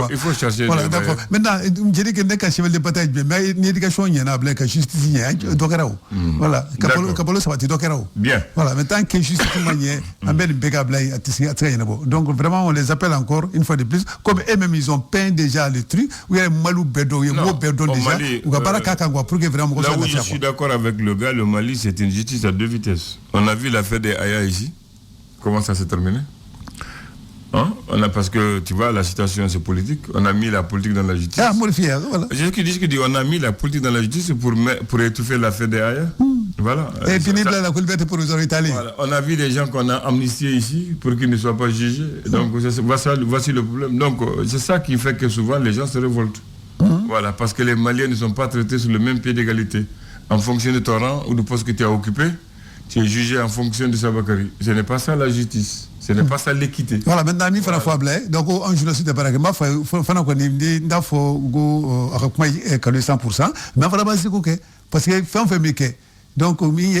Il faut chercher. Voilà, d'accord. Maintenant, je dis que n'est qu'un cheval de bataille, mais l'éducation, il y en a, la justice, il y a un voilà, Capolo, ça va te dockerao. Bien. Voilà, maintenant que justice, il y a un bel bégablay à Tissinabo. Donc, vraiment, on les appelle encore, une fois de plus, comme eux-mêmes, ils ont peint déjà le truc, où il y a Malou Bedo, il y a Mo Bedo déjà, ou Kabarakakangwa, pour que vraiment. Là où je suis d'accord avec le gars, le Mali, c'est une justice à deux vitesses. On a vu l'affaire des Aya ici. Comment ça s'est terminé? Parce que, tu vois, la situation, c'est politique. On a mis la politique dans la justice. Ah, modifié, voilà. J'ai ce qu'il dit, on a mis la politique dans la justice pour étouffer l'affaire des Aya. Voilà. Et pénible la liberté pour les Italiens. Voilà. On a vu des gens qu'on a amnistiés ici pour qu'ils ne soient pas jugés. Donc, voici le problème. Donc, c'est ça qui fait que souvent, les gens se révoltent. Voilà, parce que les Maliens ne sont pas traités sur le même pied d'égalité. En fonction de ton rang ou du poste que tu as occupé, tu es jugé en fonction de Sabakari. Ce n'est pas ça la justice. Ce n'est pas ça l'équité. Voilà, maintenant, il faut la fois blé. Donc, un journaliste de Paragama, il faut go à 100%. Mais il faut la base de parce que fait miquer. Donc,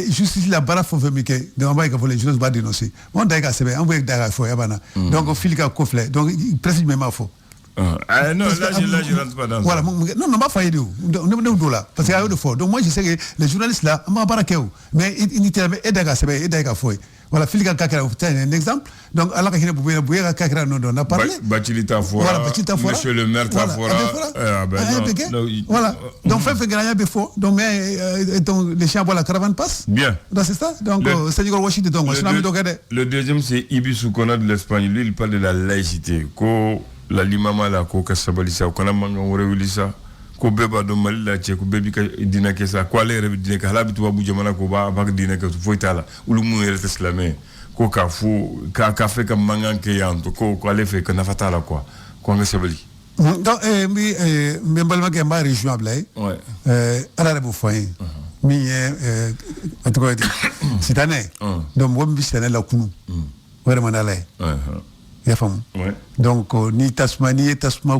justice la barre faut faire miquer. Donc, on va les journalistes va dénoncer. On d'ailleurs, c'est on va d'ailleurs faut yabana. Donc, on file qu'à cofflet. Donc, il précise même à faux. Non, là, je rentre pas dans voilà, ça. Non, pas failli on là. Parce qu'il y a eu de faux. Donc, moi, je sais que les journalistes là, on m'a baraqué. Mais il était d'ailleurs faut. Voilà, Philippe Kakera, un exemple. Donc, Allah Kakina Bouya Kakera, on a parlé. Bachilita Fora, monsieur le maire Tafora. Voilà. Donc, fait gagner Befo. Donc, les chiens voient la caravane passe. Bien. C'est ça. Donc, c'est du Washington. Le deuxième, c'est Ibisu Kona de l'Espagne. Lui, il parle de la laïcité. La limama la ko kasabalisa ko namanga worewilisa ko beba do malila che ko bebi ka dina ke sa ko ale rebi dina ka habitu babu jamana ko ba dina ka foitala ulu mu yere islamé ko ka fu ka fe ka mangan ke yanto ko ale fe ka nafatala quoi ko nga sabali donc mi mbalma ke mba région ablay ala rebu foyin mi en tout cas cette année donc moi mi cette année la kunu vraiment aller ya fam donc ni tasmani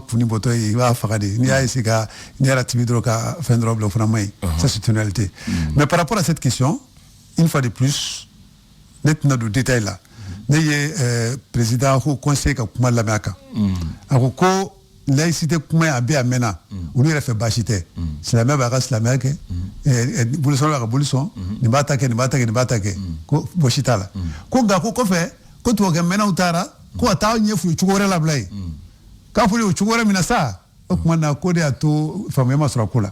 kuni boto yi wa fakade ni ay sika ni ara tibidro ka fendro blo fona may ça c'est une réalité mais par rapport à cette question une fois de plus net na do détail là ne président au conseil ka kuma la maka ko laïcité kuma abi amena on lui fait bachité c'est la même race la mec et boluson la boluson ni ba attaquer ko bochitala ko ga ko fait ko to ga mena utara ko ta nyefu chugore la blay ka fuli chugore mina sa okuma na ko de ato famema masura kula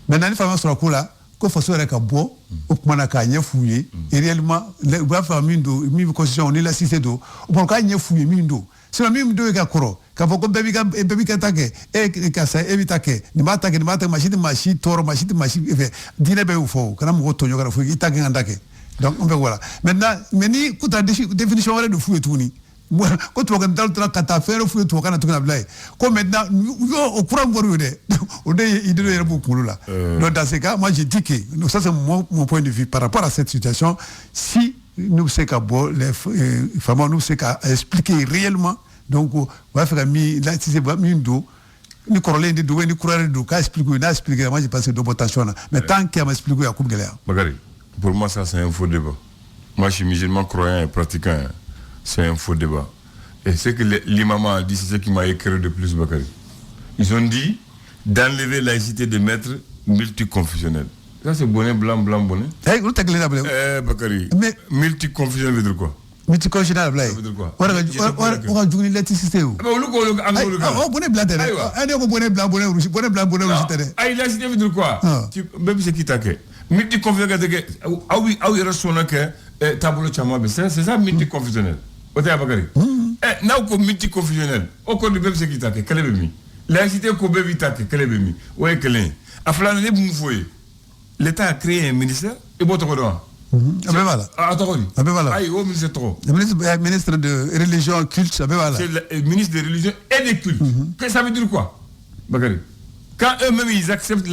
maintenant ni famema masura kula ko faso re ka bo okuma na ka nyefu yi et réellement le ba famille do mi constitution ni la cité do o ka nyefu yi mi ndo c'est mi ndo ka koro ka foko bebi ka take e ka sa evita ke ni mata machine toro machine fe dine be ufo kana mo tonyo kana fu itake ngandake donc on veut voilà maintenant meni kuta définition wala de fou et tout ni quand tu vas dans le kata faire fou tu vas tout blay comme maintenant au courant goru de on est il doit beaucoup là donc dans ce cas moi je dis que ça c'est mon point de vue par rapport à cette situation si nous c'est qu'à les femmes nous c'est qu'à expliquer réellement donc on va faire mi là si c'est pas mi ndo ni corolé de doué ni courir de cas expliquer moi j'ai passé de tension mais tant qu'il m'a expliqué à coupe galère Bakary pour moi ça c'est un faux débat moi je suis musulman croyant et pratiquant c'est un faux débat. Et c'est que l'imam a dit, c'est ce qui m'a écrit de plus, Bakary. Ils ont dit d'enlever la laïcité des maîtres multiconfessionnels. Ça, c'est bonnet, blanc, bonnet. Bakary. Mais multiconfessionnel veut dire quoi? Multiconfessionnel, ça veut dire quoi? On va jouer l'électricité. Bonnet blanc, bonnet rouge. Ah, laïcité veut dire quoi? Même c'est qui t'a fait. Multiconfessionnel, ah oui, il reste son tableau chamabe. C'est ça, multiconfessionnel. Now ko multiconfessionnel o ko de bebe sekita ke kele bemi laïcité ko bebe itake kele bemi ouais kele aflana ne bu foye l'état a créé un ministère et bon to ko do voilà ayi au ministère trop ministre de religion culte ça voilà c'est le ministre de religion et des cultes que ça veut dire quoi Bakary quand eux-mêmes ils acceptent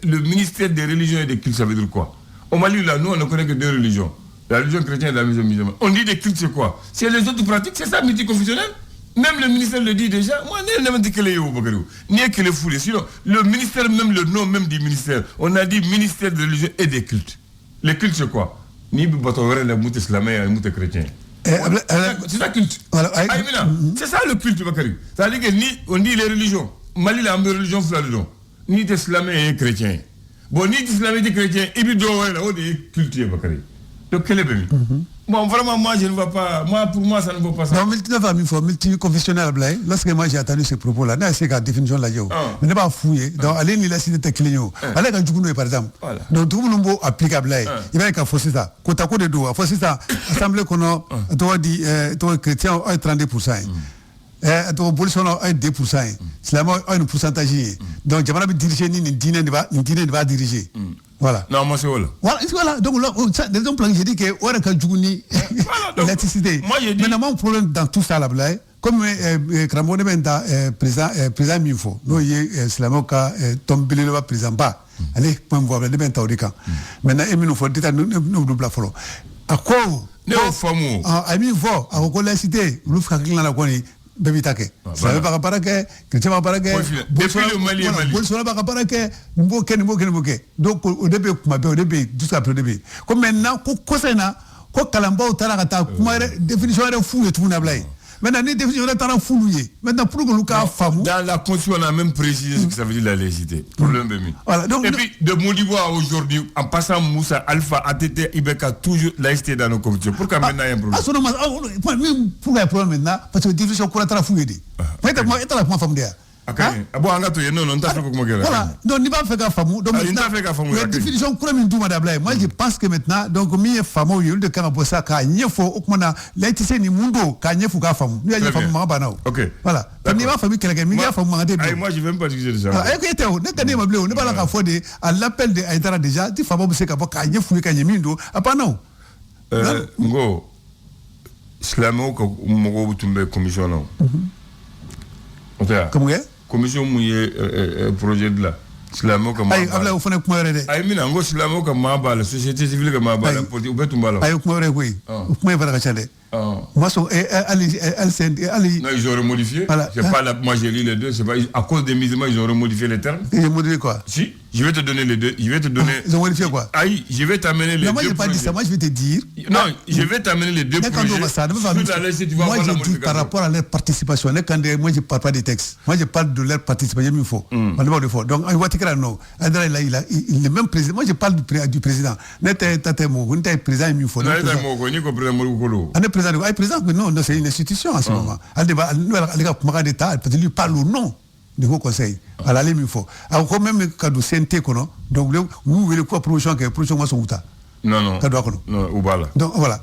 le ministère des religions et des cultes ça veut dire quoi au Mali là nous on ne connaît que deux religions. La religion chrétienne et la religion musulmane. On dit des cultes, c'est quoi? C'est les autres pratiques, c'est ça, multiconfessionnel. Même le ministère le dit déjà. Moi, je n'ai pas dit que les Bakary. Ni que les foulés. Sinon, le ministère, même le nom même du ministère, on a dit ministère de religion et des cultes. Les cultes, c'est quoi? Ni bateau la moute islamée et moute chrétien. C'est ça culte. C'est ça le culte, Bakary. C'est-à-dire que on dit les religions. Mali, la religion, ni l'islam et chrétien. Bon, ni l'islam et chrétien, et puis on est cultivé, Bakary. Donc, quel est le bon, vraiment, moi, je ne vois pas. Moi, pour moi, ça ne vaut pas ça. Non, multiconfessionnel, lorsque moi j'ai attendu ces propos-là, c'est la définition de la Yo. Mais n'est pas fouillé. Donc, allez, il a cité tes clients. Allez, quand tu connais, par exemple. Donc, tout le monde applicable. Il va y avoir ça. Quand tu as des doigts, faut ça. Assemblée qu'on a, toi, dit, toi, chrétien, 32%. Donc, Bolsonaro, 2%. C'est un pourcentage. Donc, je vais diriger, ni dîner ne va diriger. Voilà. Non, moi c'est voilà. Donc là, des hommes j'ai dit que on a quand l'électricité. Moi j'ai dit. Maintenant, mon problème dans tout ça là, comme Kramone Benta président Minfo, nous y est Slamoka tombé le président pas. Allez, point voir le Benta au décan. Maintenant, il faut dire nous double follow. À quoi? Ne famu. À Minfo, à quoi la cité, nous fracking la koni. Bebitake. Ça veut pas que chrétien va pas que Bolsonaro va pas que mboke. Donc au début au début jusqu'à le début. Comme maintenant ko ça ko kalamba au tala kata kuma définition de fou et tout na blay. Maintenant les définitions de tala fou lié. Maintenant pour que Lucas famu dans la constitution on a même précisé ce que ça veut dire la laïcité. Problème bémi. Voilà donc et puis de Modibo à aujourd'hui en passant Moussa Alpha ATT Ibeka toujours laïcité dans nos constitutions. Pourquoi maintenant il y a un problème? Pourquoi un problème maintenant parce que définition ko tala fou yedi. Peut-être moi état la famu derrière. Bon, on a tout, non, t'as fait comment dire. Voilà, donc il va faire qu'à famou. Donc la définition comme une douma d'ablaye. Moi je pense que maintenant donc mi est famou il de quand bossa ka nyefo okmana laïcité ni mundo ka nyefo ka famou. Lui a famou ma banao. OK. Voilà. Ni va famou quelqu'un mi a famou ngade. Moi je vais même pas discuter de ça. Ah écoutez, ne connais pas bleu, ne pas la ka fodé à l'appel de Aïdara déjà, tu famou c'est ka nyefo ka nyemindo. Apa non. Ngo Slamo ko mo tumbe commission non. Comment est commission mouillé projet de là Slamo comme ay abla au fone kuma rede ay mina ngo Slamo comme ma la société civile comme ma la politique ou tout bala ay kuma rede oui kuma va ka chande moi so ali non ils auraient modifié c'est pas la moi j'ai lu les deux c'est pas à cause des musulmans ils auraient modifié les termes ils ont modifié quoi si je vais te donner les deux ils ont modifié quoi aïe je vais t'amener les deux moi j'ai pas dit ça moi je vais te dire non je vais t'amener les deux projets moi je dis par rapport à leur participation moi je parle pas des textes moi je parle de leur participation il faut donc on voit que non il est même président moi je parle du président n'était président il faut président non c'est une institution en ce moment les gars d'État peut lui parle au nom du Haut Conseil à la limite il faut alors quand même quand du CNT donc nous voulons quoi promotion que promotion moi son non Oubala donc voilà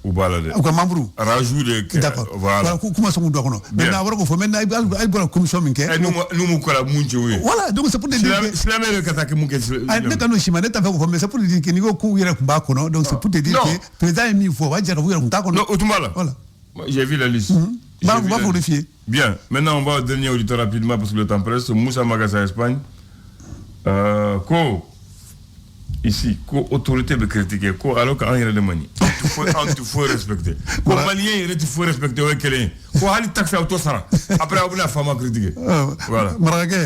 Oubala de membre rajout de d'accord voilà comment son doit maintenant voilà qu'on faut maintenant il la commission minke nous ko la munche oui voilà donc c'est pour dire que c'est la même que attaque munke ne kanu shima ne tafa ko mais c'est pour dire que niveau ku yere kumba kono donc c'est pour te dire que président il faut va dire vous kumba kono non Otumala voilà j'ai vu la liste on va vérifier bien maintenant on va au dernier auditeur rapidement parce que le temps presse Moussa Magassa Espagne ici, autorité de critiquer, alors qu'en il y a des manies, il faut respecter. Comme malien, il faut respecter. Quand il taxe auto ça, après on a femme à critiquer. Voilà. Maraké,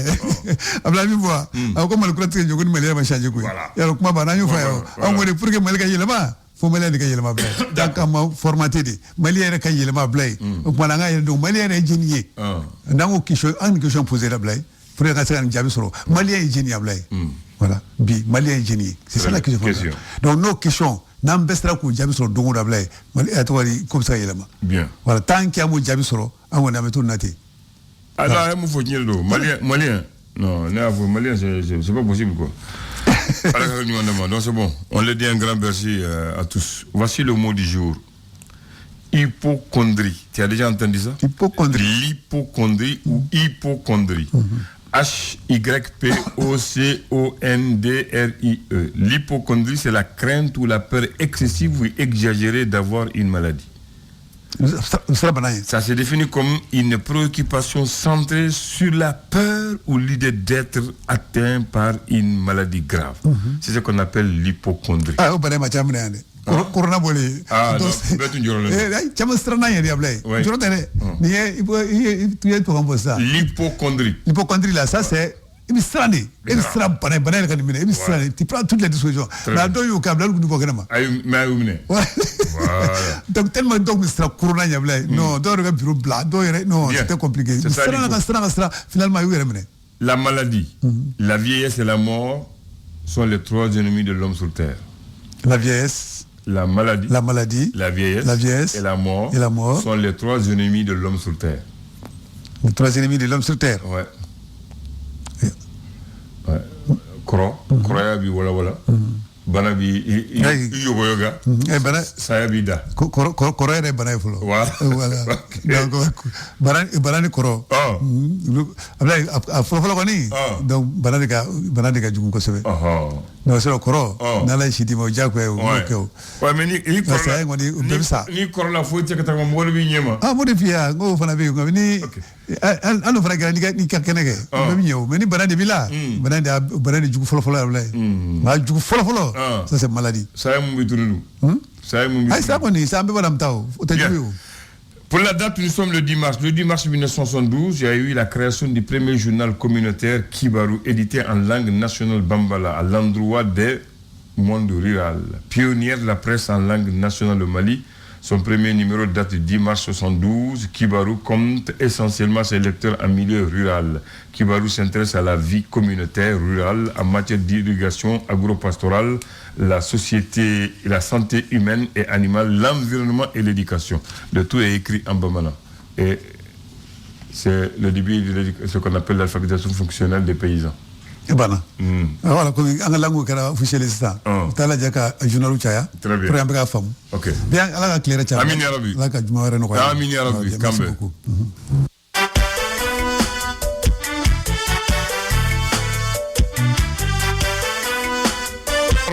après il voit. Alors comme le critique, je connais malien, machin, je connais. Alors comment banane, il faut. On voit pour que malien y ait là-bas. Faut malien qui y ait là-bas. D'accord. Formaté de malien qui y ait là-bas. Donc malien y donc malien est génieux. Dans une question posée là-bas. Pour que ça ne jamais solo. Malien est génieux là-bas. Voilà, malien est génie. C'est ça la question. Donc nos questions, n'en baissera qu'au diable sur le don de blé. Comme ça, il est là. Bien. Voilà, tant qu'il y a un diable sur le, on a mis tout naté. Alors, il faut dire le malien. Non, malien, c'est pas possible quoi. Donc c'est bon. On le dit un grand merci à tous. Voici le mot du jour. Hypochondrie. Tu as déjà entendu ça? Hypochondrie. L'hypochondrie ou hypochondrie. Hypochondrie. L'hypochondrie, c'est la crainte ou la peur excessive ou exagérée d'avoir une maladie. Ça se définit comme une préoccupation centrée sur la peur ou l'idée d'être atteint par une maladie grave. C'est ce qu'on appelle l'hypochondrie. Corona bolé. L'hypochondrie. L'hypochondrie là, ça c'est il me sera né. Il sera banné, il me sera né. Tu prends toutes les dispositions. Mais dans le cas, là, vous ne pouvez pas. Donc, tellement donc, il sera couronné, non, dans le bureau blanc, non, c'était compliqué. Il sera, finalement, il est la maladie, la vieillesse et la mort sont les trois ennemis de l'homme sur terre. La vieillesse, la maladie, la vieillesse et la mort sont les trois ennemis de l'homme sur terre. Les trois ennemis de l'homme sur terre. Ouais. Koro ya bi wala bana bi yogo yoga bana saya bi da koro ere bana fulo voilà donc bana ni koro abla afolo ko ni donc bana de ka jugu ko sebe no so koro na la shiti mo jakwe o ouais mais ni koro ça ngoni bemsa ni koro la fo te ka mo bi nyema mo de fia ngo fana be ngo ni anu fana ga ni ka kenege be nyew mais ni bana de bila bana de jugu folo abla ma jugu folo ça c'est maladie. Ça est mon bitoulou. Ça est mon bitoulou. Ça est ça Pour la date, nous sommes le 10 mars. Le 10 mars 1972, il y a eu la création du premier journal communautaire Kibarou, édité en langue nationale bambala, à l'endroit des mondes ruraux. Pionnière de la presse en langue nationale au Mali, son premier numéro date du 10 mars 1972. Kibarou compte essentiellement ses lecteurs en milieu rural. Kibarou s'intéresse à la vie communautaire rurale en matière d'irrigation agro-pastorale, la société, la santé humaine et animale, l'environnement et l'éducation. Le tout est écrit en bambana. Et c'est le début de ce qu'on appelle l'alphabétisation fonctionnelle des paysans. Bana. Voilà, comme en langue qui est officielle ça. Tu as la jaka journal uchaya. Très bien. Pour un femme. Ok. Bien, à la claire cha. Amin ya Rabbi. La ka juma reno ko. Amin ya Rabbi. Kambe.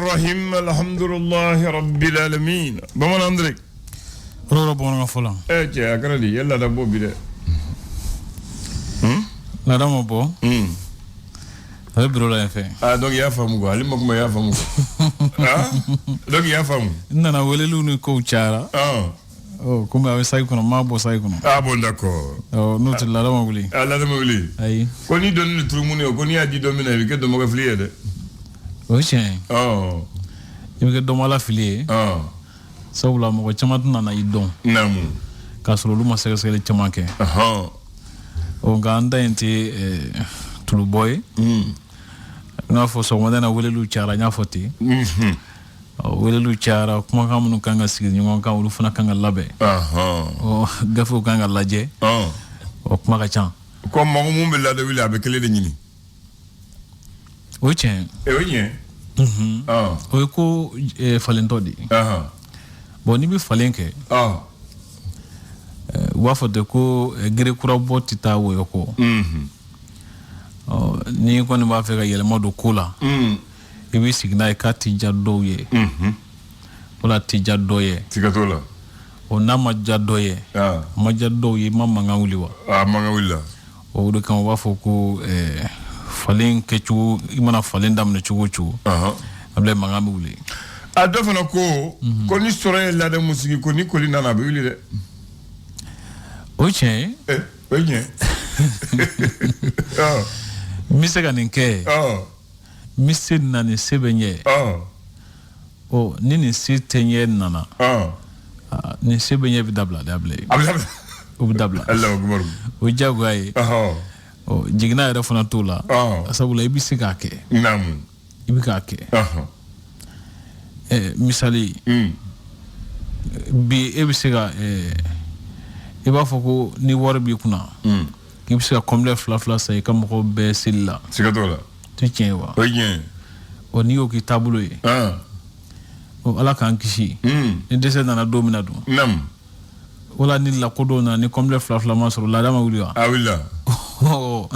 Rahim alhamdulillah rabbil alamin. Bon André. Roro bon fola. Je akrali yalla da bobi de. La dame bo. Donc il y a femme quoi, donc il y a femme. Nana welelu ni ko chara. Oh, comme avec ça qu'on m'a bossé qu'on. Ah bon d'accord. Oh, nous tu la dame wuli. Ah la dame wuli. Aïe. Qu'on y donne le trumune, qu'on y a dit dominer avec de mo reflier de. Oui tiens. Oh. Il me donne la filer. Ah. Ça ou la mo chama nana idon. Namu. Kasolo lu ma sere chama ke. O ganda enti tulu boy. Na fo so modena welelu chara nya foti welelu chara kuma kam nu kanga sigi ngon kan ulu funa kanga labe o gafo kanga laje o kuma ka chan ko mo mu be la de wili abe kele de nyini o chen e o yen o ko falento di bon ni bi falenke wa fo de ko gere kura boti ta wo ko ni ko ni ba fe ka yelema do kula ibi signa ka tija do ye wala tija do ye tikatola o na ma jado ye ma jado ye mama ngawli wa manga willa o do kan wa fo ko falen ke chu imana falen dam ne chu able manga wuli a do fana ko ni sore la de musiki ko ni ko li nana be wuli de o chen o chen Mr. Ninke. Mr. Nani Sebenye. Oh, Nini Sitenye Nana. Ni Sebenye Vidabla, Dable. Ubdabla. Allah Akbar. Ujagway. Oh, Jigna Rafonatula. Asabula Ibisikake. Namu. Ibikake. Misali. Bi Ebisiga. Ibafoko ni warbi kuna. Qui se comme les flafla ça comme robé silla c'est que toi là tu tiens wa oui on y a qui tableau o ala kan kishi ni dese na domina do nam wala ni la kodo na ni comme les flafla ma sur la dama wuli wa ah oui là o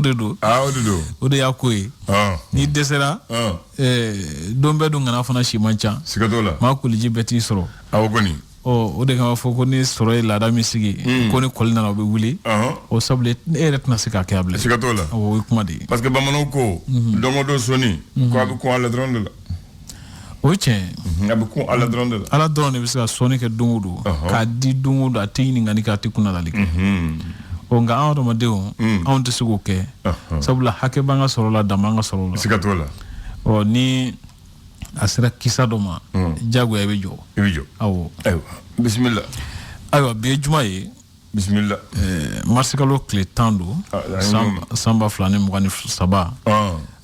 de do o de yakoy ni dese la dombe do ngana fana shi mancha c'est que toi là ma ko liji beti soro awogoni o de kan fo ko ni soro la dami sigi ko ni kolina na be wuli o sable eret na sika kable c'est que toi là o kuma di parce que bamano ko dongo do soni ko abi ko ala dronde la o che abi ko ala dronde be sika soni ke dungudu ka di dungudu atini ngani ka tikuna la lik o nga an adamadenw anw tɛ se k'o kɛ sabula hakɛ b'an ka sɔrɔ la dama an ka sɔrɔ la siga t'o la ni a sera kisa dɔ ma jagoya i bɛ jɔ awɔ bisimila ayiwa bi ye juma ye bisimila marsikalo tile 10 don san 2023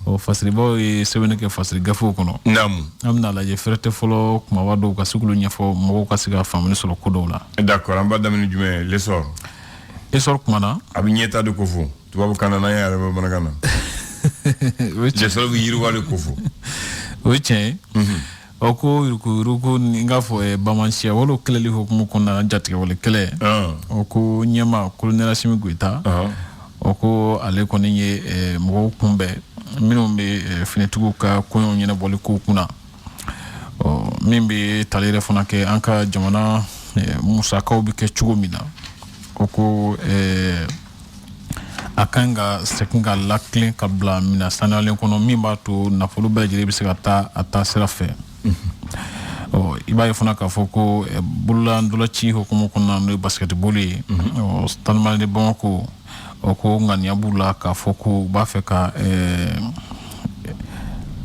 o fasiribaw ye sɛbɛnni kɛ fasiri gafew kɔnɔ naamu an bɛna lajɛ fɛrɛ tɛ fɔlɔ kumaba dɔw ka se k'olu ɲɛfɔ mɔgɔw ka se ka faamuyali sɔrɔ ko dɔw la d'accord an b'a daminɛ jumɛn l'essor kumana a bɛ ɲɛta de ko fɔ tubabu kan na n'an ye yɛrɛ bamanankan na l'essor bɛ yiriwa de ko fɔ o ye tiɲɛ ye o ko yuruku ni n k'a fɔ bamanansiya wala kɛlɛli hukumu kɔnɔna jatigɛwale kɛlɛ o ko ɲɛma colonel Assimi Goïta o ko ale kɔni ye mɔgɔw kunbɛn minnu bɛ finitigiw ka koɲɛw ɲɛnabɔli kow kunna min bɛ tali yɛrɛ fana kɛ an ka jamana musakaw bɛ kɛ cogo min na o ko a kan ka segin ka lakilen ka bila minɛn saniyalen kɔnɔ min b'a to nafolo bɛɛ lajɛlen bɛ se ka taa a taa sira fɛ i b'a ye fana k'a fɔ ko bololandolaci hukumu kɔnɔna n'o ye basikɛtiboli ye Tanimani de Bamako o ko ŋaniya b'u la k'a fɔ ko u b'a fɛ ka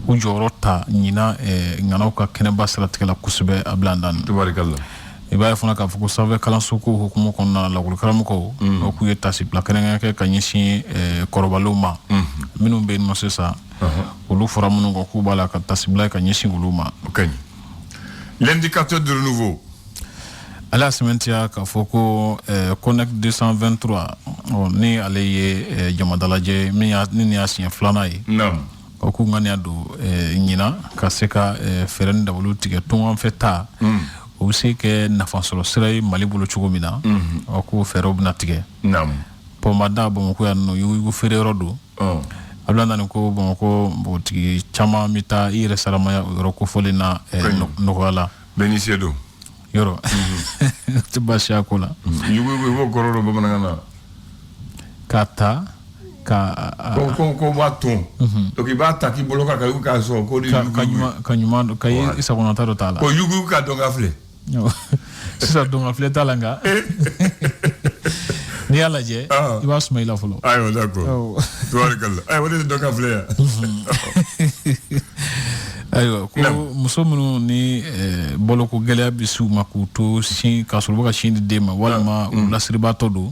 u jɔyɔrɔ ta ɲina ŋanaw ka kɛnɛba siratigɛ la kosɛbɛ a bila dan tubarikala i b'a ye fana k'a fɔ ko sanfɛ kalanso ko hukumu kɔnɔna la lakɔli karamɔgɔw o k'u ye tasibila kɛrɛnkɛrɛn kɛ ka ɲɛsin kɔrɔbalenw ma minnu bɛ yen nɔ sisan olu fɔra minnu kɔ k'u b'a la ka tasibila ka ɲɛsin olu ma l'indicateur de renouveau ale y'a sɛmɛntiya k'a fɔ ko Connect 223 ni ale ye jamadalajɛ ni y'a siɲɛ filanan ye o k'u ŋaniya don ɲina ka se ka fɛɛrɛ ni dabaliw tigɛ tungan fɛ ta o bɛ se kɛ nafasɔrɔ sira ye Mali bolo cogo min na o k'o fɛɛrɛw bɛna tigɛ Pɔnbada Bamakɔ yan nɔ yugu feere yɔrɔ don a bila nani ko Bamakɔ npogotigi caman bɛ taa i yɛrɛ saramaya o yɔrɔ kofɔlen na nɔgɔya la Benicio don yɔrɔ tɛ baasi y'a ko la yugu i b'o kɔrɔ dɔn bamanankan na k'a ta ko b'a ton donc i b'a ta k'i bolo kan ka yugu k'a sɔn ko ka ɲuman dɔn ka ye sagonata dɔ t'a la ko yugu ka dɔn ka filɛ sisan dɔn ka filɛ t'a la nka n'i y'a lajɛ i b'a suma i la fɔlɔ ayiwa d'accord tubarikala ayiwa o de tɛ dɔn ka filɛ yan ayiwa ko muso minnu ni boloko gɛlɛya bɛ s'u ma k'u to sin k'a sɔrɔ u bɛ ka sin di den ma walima u lasiribaatɔ don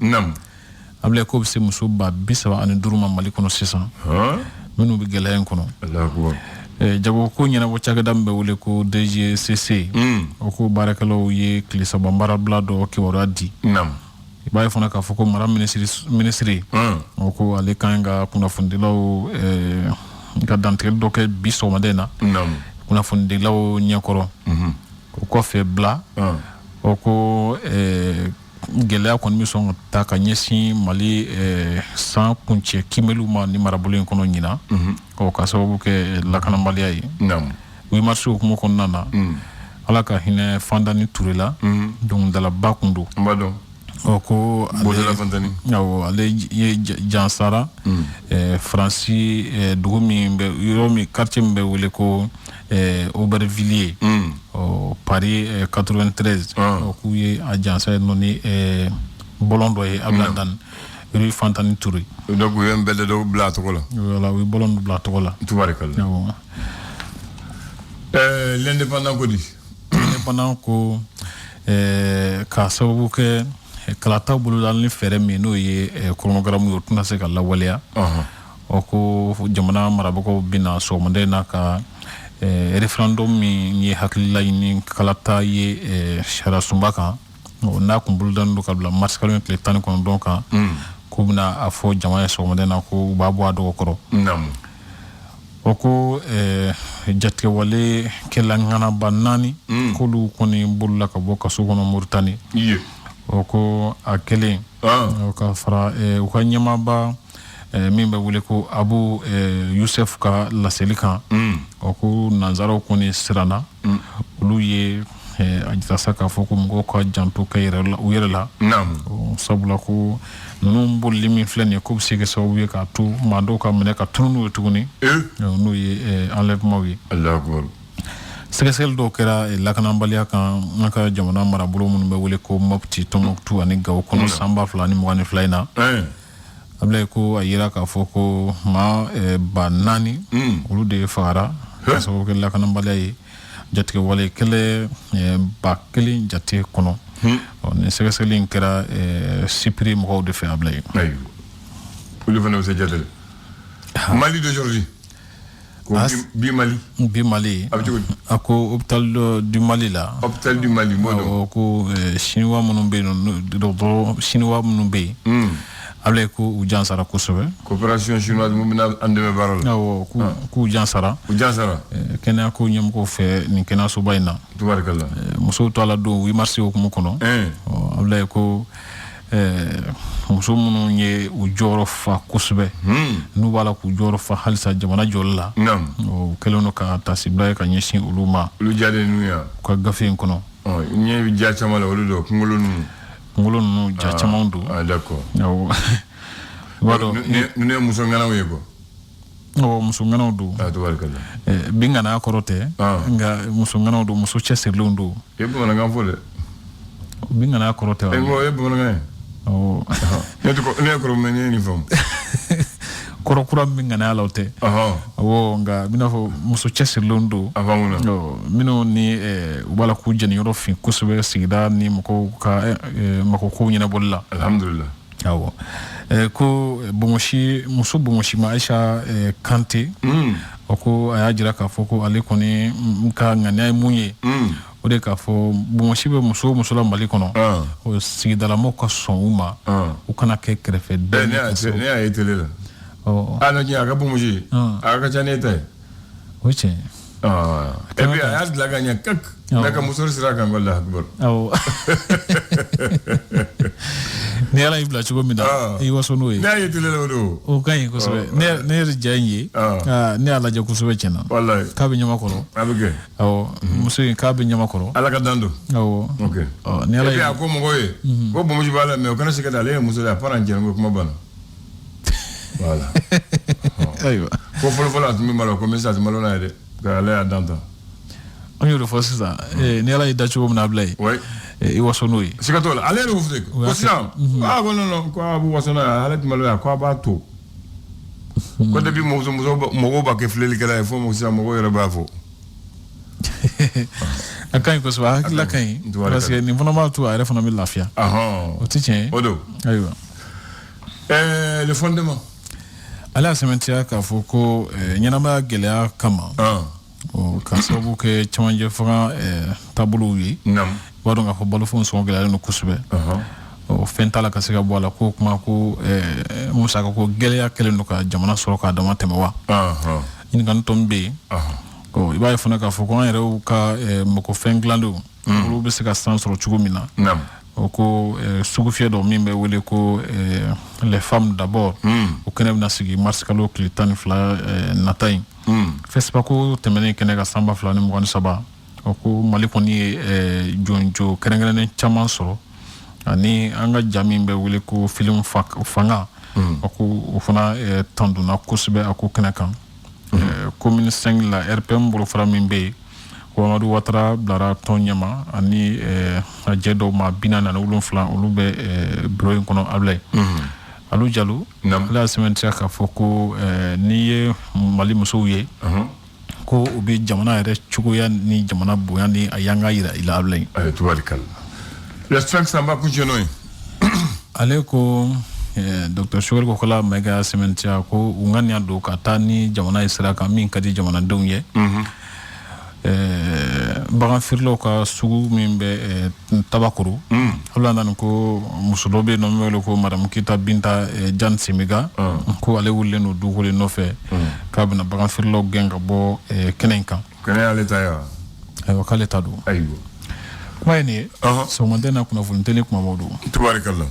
a bila ko bɛ se muso 35 ma Mali kɔnɔ sisan minnu bɛ gɛlɛya in kɔnɔ jago ko ɲɛnabɔ cakɛda min bɛ wele ko DGCC o ko baarakɛlaw ye tile 3 baarabila dɔ kibaruya di i b'a ye fana k'a fɔ ko mara minisiri o ko ale kan ka kunnafonidilaw ka dantigɛli dɔ kɛ bi sɔgɔmada in na kunnafonidilaw ɲɛkɔrɔ o kɔfɛ bila o ko gɛlɛya kɔni bɛ sɔn ka ta ka ɲɛsin Mali san kuncɛ kimɛliw ma ni marabolo in kɔnɔ ɲina ka sababu kɛ lakanabaliya ye u marché hukumu kɔnɔna na ala ka hinɛ Fandani Ture la dɔnkilidalaba kun don o ko ale ye Jansara Faransi dugu min bɛ yɔrɔ min quartier min bɛ wele ko Aubervilliers Paris 93 o k'u ye a jansa yen nɔ ni bɔlɔn dɔ ye a bila dan rue Fandani Ture donc u ye n bɛɛ dɔw bila a tɔgɔ la voilà u ye bɔlɔn bila a tɔgɔ la tubarikala l'indépendant ko di l'indépendant ko k'a sababu kɛ kalataw boloda ni fɛɛrɛ min n'o ye chronogramme ye o tɛna se ka lawaleya o ko jamana marabagaw bɛna sɔgɔmada in na ka référendum min ye hakilila ɲini kalata ye sariya sunba kan n'a kun bolodalen don ka bila mars kalo tile 19 kan k'u bɛna a fɔ jama ye sɔgɔmada in na ko u b'a bɔ a dɔgɔ kɔrɔ o ko jatigɛwale kɛlaŋanaba 4 k'olu kɔni bolola ka bɔ kaso kɔnɔ Moritani o ko a kelen o ka fara u ka ɲɛmaaba min bɛ wele ko Abu Yusuf ka laseli kan o ko nanzaraw kɔni siranna olu ye a jira sa k'a fɔ ko mɔgɔw ka janto kɛ u yɛrɛ la sabula ko ninnu bolili min filɛ nin ye ko bɛ se kɛ sababu ye k'a to maa dɔw ka minɛ ka tunu n'u ye tuguni n'o ye enlèvement ye sɛgɛsɛgɛli dɔw kɛra lakanabaliya kan an ka jamana marabolo minnu bɛ wele ko Mopti Tombouctou ani Gao kɔnɔ san 2022 in na Ablaye ko a yira k'a fɔ ko maa 4,000 olu de fagara ka sababu kɛ lakanabaliya ye jatigɛ wale kɛlɛ 1,000 jate kɔnɔ ni sɛgɛsɛgɛli in kɛra Sipiri mɔgɔw de fɛ Ablaye olu fana bɛ se jatele Mali d'aujourd'hui bi Mali a ko hôpital du Mali la hôpital du Mali ko chinois minnu bɛ yen dɔgɔtɔrɔ chinois minnu bɛ yen Ablaye ko u jansara kosɛbɛ coopération chinoise mun bɛna an dɛmɛ baara la awɔ k'u jansara kɛnɛya ko ɲɛmɔgɔw fɛ nin kɛnɛyasoba in na tubarikala musow to ala don 8 mars hukumu kɔnɔ Ablaye ko muso minnu ye u jɔyɔrɔ fa kosɛbɛ n'u b'a la k'u jɔyɔrɔ fa halisa jamana jɔli la o kɛlen don ka tasibila ye ka ɲɛsin olu ma olu jalen n'u ya ka gafe in kɔnɔ ɲɛ bɛ ja caman la olu don kunkolo ninnu ja caman don d'accord awɔ b'a dɔn ne muso ŋanaw ye quoi muso ŋanaw don tubarikala bin ŋanaya kɔrɔ tɛ nka muso ŋanaw don muso cɛsirilenw don e bamanankan fɔ dɛ bin ŋanaya kɔrɔ tɛ wa e bamanankan ye ne ye kɔrɔ mɛ ne ye nin faamu kɔrɔ kura min ŋanaya la o tɛ awɔ nka bɛna fɔ muso cɛsirilenw don minnu ni u b'a la k'u jɛniyɔrɔ fin kosɛbɛ sigida ni mɔgɔw ka magokow ɲɛnabɔli la alhamdulillah awɔ ko muso bongosi ma Aisha Kante o ko a y'a jira k'a fɔ ko ale kɔni ka ŋaniya ye mun ye o de k'a fɔ bongosi bɛ muso o muso la Mali kɔnɔ o sigidalamɔgɔw ka sɔn u ma u kana kɛ kɛrɛfɛ den ne y'a ye télé la n'o tɛ a ka bongosi a ka ca ne ta ye o tiɲɛ et puis a y'a dilan ka ɲɛ kak mais ka muso sira kan Allahu akbar awɔ ni ala y'i bila cogo min na i waso n'o ye ne y'a ye télé la o don o ka ɲi kosɛbɛ ne yɛrɛ diya in ye ne y'a lajɛ kosɛbɛ tiɲɛna k'a bɛ ɲamakɔrɔ a bɛ kɛ awɔ muso in k'a bɛ ɲamakɔrɔ ala ka dan don awɔ ni ala ye a ko mɔgɔw ye ko bongosi b'a la mais o kana se ka ale ye muso ye a fana n jɛn ko kuma banna voilà ayiwa ko fɔlɔfɔlɔ a tun bɛ malo ko mais sisan a tɛ malo n'a ye dɛ ale y'a dan ta an y'o de fɔ sisan ni ala y'i da cogo min na Ablaye i waso n'o ye siga t'o la ale yɛrɛ y'o fɔ ko sisan ko non ko a bɛ waso n'a ye ale tɛ malo ye ko a b'a to ko depuis mɔgɔw b'a kɛ filɛlikɛla ye fo sisan mɔgɔw yɛrɛ b'a fɔ a ka ɲi kosɛbɛ a hakilila ka ɲi parce que nin fana b'a to a yɛrɛ fana bɛ lafiya o tɛ tiɲɛ ye o don ayiwa le fondement ale y'a sɛmɛntiya k'a fɔ ko ɲɛnamaya gɛlɛya kama ka sababu kɛ cɛmancɛ fanga taabolow ye i b'a dɔn k'a fɔ balofɛnw sɔngɔ gɛlɛyalen don kosɛbɛ fɛn t'a la ka se ka bɔ a la ko kuma ko musaka ko gɛlɛya kɛlen don ka jamana sɔrɔ k'a dama tɛmɛ wa ɲininkali tɔ min bɛ yen i b'a ye fana k'a fɔ ko an yɛrɛw ka mɔgɔfɛn dilanenw olu bɛ se ka san sɔrɔ cogo min na o ko sugufiyɛ dɔ min bɛ wele ko les femmes d'abord o kɛnɛ bɛna sigi mars kalo tile 12 nata in fɛsiba ko tɛmɛnen kɛnɛ ka san 2023 o ko Mali kɔni ye jɔnjɔ kɛrɛnkɛrɛnnen caman sɔrɔ ani an ka ja min bɛ wele ko film fanga o ko o fana tandonna kosɛbɛ a ko kɛnɛ kan commune 5 la RPM bolofara min bɛ yen Amadu Watara bilara tɔn ɲɛma ani a jɛ dɔw ma 47 olu bɛ bureau in kɔnɔ Ablaye Alu Jalo ale y'a sɛmɛntiya k'a fɔ ko n'i ye Mali musow ye ko u bɛ jamana yɛrɛ cogoya ni jamana bonya ni a yanga yira i la Ablaye tubarikala le 5 samba kunceno ye ale ko Dr. Shogel Kokola Mayiga y'a sɛmɛntiya ko u ŋaniya don ka taa ni jamana ye sira kan min ka di jamanadenw ye bagan feerelaw ka sugu min bɛ Tabakoro hali nana ko muso dɔ bɛ yen nɔ min wele ko Madame Kita Binta Jan Simiga ko ale wulilen don dugukolo nɔfɛ k'a bɛna bagan feerelaw gɛn ka bɔ kɛnɛ in kan kɛnɛ y'ale ta ye wa ayiwa k'ale ta don kuma ye nin ye sɔgɔmada na kunnafoni tɛ ne kumabaw don tubarikala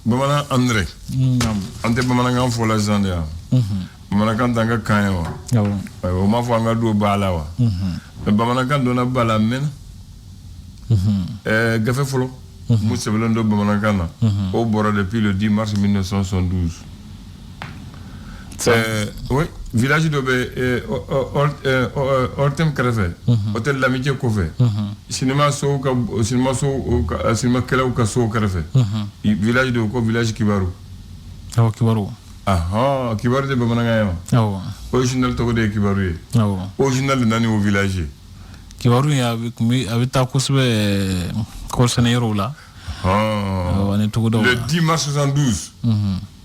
bamanan André an tɛ bamanankan fɔ la sisan de yan bamanankan t'an ka kan ye wa o ma fɔ an ka don ba la wa bamanankan donna ba la mɛnna gafe fɔlɔ mun sɛbɛnlen don bamanankan na o bɔra depuis le 10 mars 1972 oui village de Ortem Karafé, hôtel de l'amitié Kofé, cinéma Kelaou Kasso Karafé, village de village Kibaru. Ah, Kibaru. Ah, Kibaru de Bamananga. Ah, original Togo de Kibaru. ah, Original de Nani au village. Kibaru avec ta course Corsenero là. Le 10 mars 72,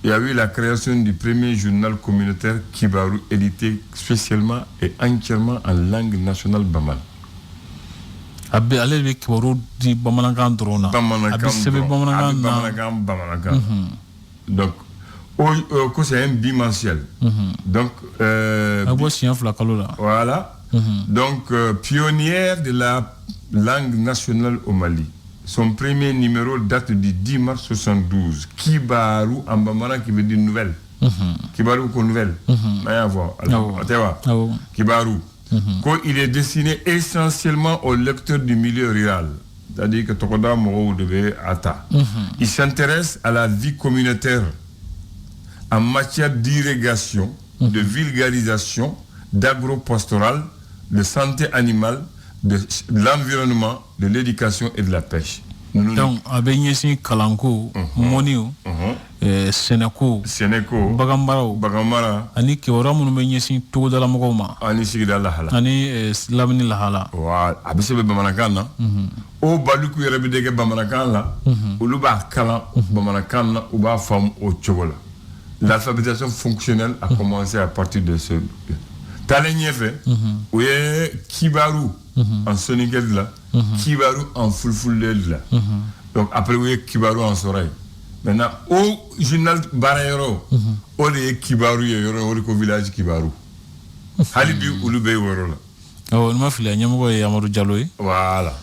il y a eu la création du premier journal communautaire Kibaru, édité spécialement et entièrement en langue nationale Bamal. Allez avec Kibaru di Bamanagan drona. Bamanagan. Donc, c'est un bimensuel. Donc, voilà. Donc, pionnière de la langue nationale au Mali. Son premier numéro date du 10 mars 72. Kibaru en bambara qui veut dire nouvelle. Kibaru comme nouvelle. Kibaru. Il est destiné essentiellement aux lecteurs du milieu rural. C'est-à-dire que Tokoda Moro devait Ata. Il s'intéresse à la vie communautaire en matière d'irrigation, de vulgarisation, d'agropastoral, de santé animale, de l'environnement, de l'éducation et de la pêche. Donc, avec Yessi Kalanko, Monio, Sénéco, Bagambara, Ani Kiora Moumeniesi, tout de la Mogoma, Ani Sigida Lahala, Ani Slavni Lahala. Abissebe Bamanakana, O Baluku Rebidege Bamanakana, Uluba Kala, Bamanakana, Uba Femme au Chogola. L'alphabétisation fonctionnelle a commencé à partir de ce. Talenyefe, où est Kibaru en Sonikel là, Kibaru en Fulfulel là. Donc après, où est Kibaru en Sorail. Maintenant, au journal Barayero, où est Kibaru, il y a au village Kibaru. Halibi Ulube Worola. Oh, on m'a fait la Yamogo et Amadou Dialloy. Voilà.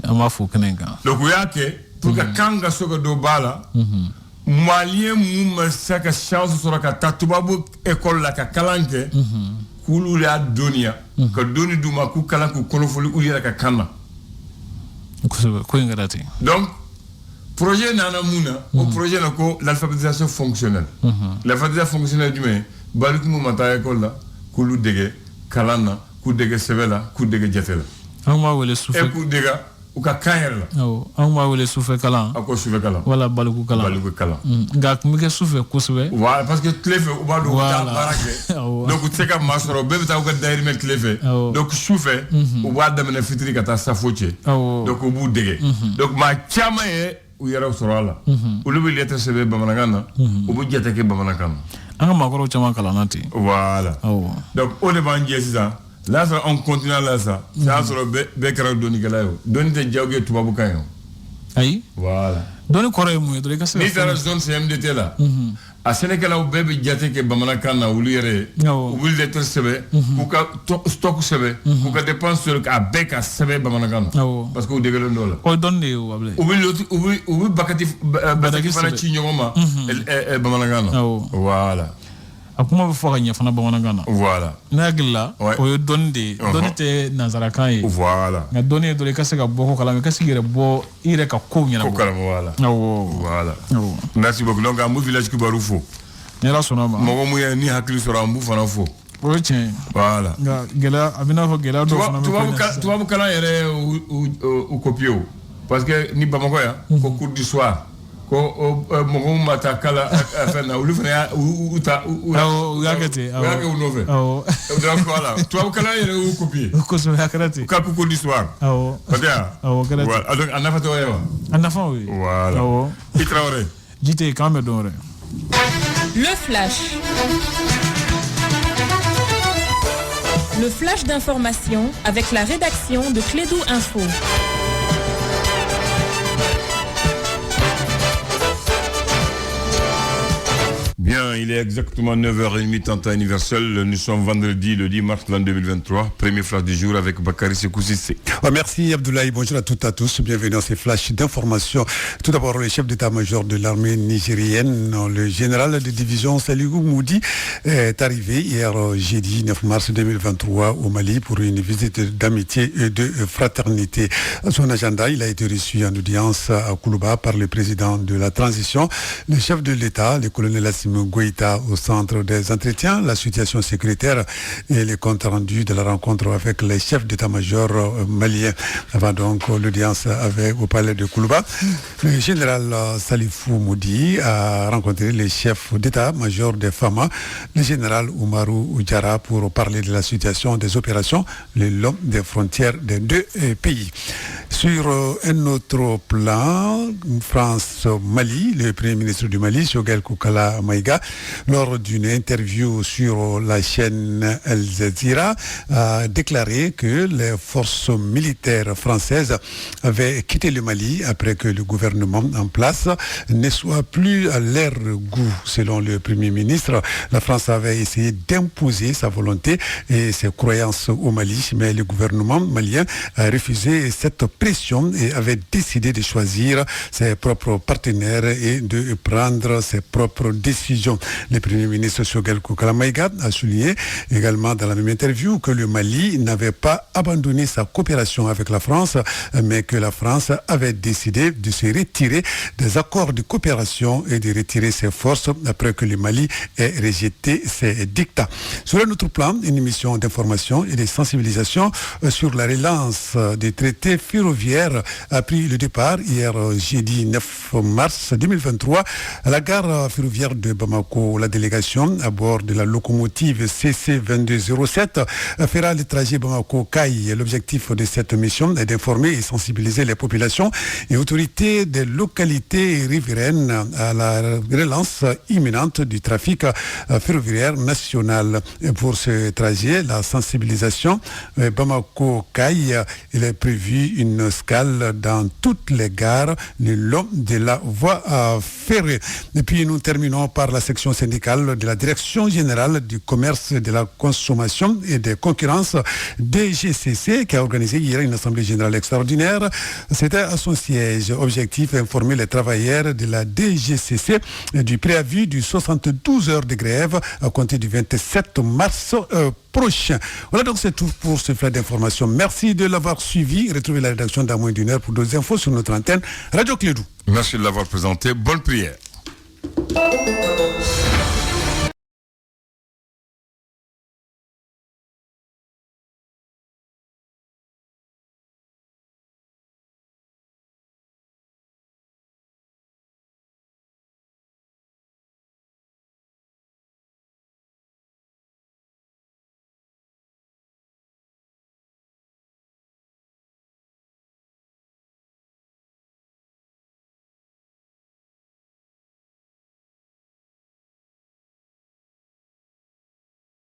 Amafou Kenenga. Donc, où est pour que Kanga Soga do Bala, Malien Mouma Saka chance sur la Tatubabu école la Kalanke. Kulu la donia ka doni duma ku kala ku kolofoli uli la kana ko ngati donc projet nana muna au projet na ko l'alphabétisation fonctionnelle l'alphabétisation fonctionnelle du mais baliku mu mata école la kulu dege kalana ku dege sevela ku dege jetela amma wala souffle ku dega ou ka kayela amma wala souffle kala ako souffle kala wala baliku kala ngak mi ke souffle ko souffle voilà parce que clefe ou ba do ta barake donc tu sais que masoro bebe ta ko dairi met clefe donc souffle ou ba damene fitri kata safoche donc au bout dege donc ma chama e ou yara sorala ou le lettre sebe bamanagana ou bu jete ke bamanagana anga makoro chama kala nati voilà donc on est bandie ça. Là, on continue là, ça. Ça, sur le Bekara Donikalayo. Doni te Djaouge Tubabukayo. Aïe. Voilà. Doni Koré Moué, de l'Écasse. Ni dans la zone CMDT là. À Sénégal, au bébé Djate ke Bamanakana, ou l'Ire, ou l'État Sebe, ou ka stock Sebe, ou ka dépense sur le Beka Sebe Bamanakana. Parce que vous dégueulez le dollar. Ou donne les ouablés. Ou Bakatif Fanachi Nyoma, Bamanakana. Voilà. Akuma be foka nya fana bamanangana voilà nagilla o donde te nazaraka yi voilà nga donne do le kaseka boko kala me kasigere bo ire ka ko nya ko kala voilà voilà merci beaucoup donc amu village Kibaru fo ne la sona ma mo mu ni hakili sora amu fana fo o tien voilà nga gela abina fo gela do fana tu vas kala yere ou copio parce que ni Bamako ya ko cours du soir ko mo mata kala afena ulu fana uta yakete yake unove donc voilà tu vas kala yere ou copier ko so yakarati ka cours du soir patia karati voilà donc anafa to yewa anafa oui voilà itraoré jité kambe donre le flash d'information avec la rédaction de Clédou Info. Bien, il est exactement 9h30 temps universel. Nous sommes vendredi, le 10 mars 2023. Premier flash du jour avec Bakary Sekoussissé. Merci Abdoulaye, bonjour à toutes et à tous. Bienvenue dans ces flashs d'information. Tout d'abord, le chef d'état-major de l'armée nigérienne, le général de division Saligou Moudi, est arrivé hier jeudi 9 mars 2023 au Mali pour une visite d'amitié et de fraternité. À son agenda, il a été reçu en audience à Koulouba par le président de la transition, le chef de l'État, le colonel Assimi Goïta au centre des entretiens, la situation sécuritaire et les comptes rendus de la rencontre avec les chefs d'état-major maliens. Avant donc l'audience au palais de Koulouba, le général Salifou Moudi a rencontré les chefs d'état-major des FAMA, le général Oumarou Oudjara, pour parler de la situation des opérations le long des frontières des deux pays. Sur un autre plan, France-Mali, le premier ministre du Mali, Choguel Koukala Maïga, lors d'une interview sur la chaîne Al Jazeera, a déclaré que les forces militaires françaises avaient quitté le Mali après que le gouvernement en place ne soit plus à leur goût. Selon le premier ministre, la France avait essayé d'imposer sa volonté et ses croyances au Mali, mais le gouvernement malien a refusé cette pression et avait décidé de choisir ses propres partenaires et de prendre ses propres décisions. Le premier ministre Choguel Koukala Maïga a souligné également dans la même interview que le Mali n'avait pas abandonné sa coopération avec la France, mais que la France avait décidé de se retirer des accords de coopération et de retirer ses forces après que le Mali ait rejeté ses dictats. Sur un autre plan, une mission d'information et de sensibilisation sur la relance des traités ferroviaires a pris le départ hier jeudi 9 mars 2023 à la gare ferroviaire de Bamako. La délégation à bord de la locomotive CC 2207 fera le trajet Bamako-Kaï. L'objectif de cette mission est d'informer et sensibiliser les populations et autorités des localités riveraines à la relance imminente du trafic ferroviaire national. Et pour ce trajet, la sensibilisation Bamako-Kaï, il est prévu une escale dans toutes les gares le long de la voie ferrée. Et puis nous terminons par la section syndicale de la Direction générale du commerce, de la consommation et des concurrences DGCC qui a organisé hier une assemblée générale extraordinaire. C'était à son siège. Objectif, informer les travailleurs de la DGCC du préavis du 72 heures de grève à compter du 27 mars prochain. Voilà, donc c'est tout pour ce flash d'information. Merci de l'avoir suivi. Retrouvez la rédaction dans moins d'une heure pour d'autres infos sur notre antenne Radio Clédou. Merci de l'avoir présenté. Bonne prière.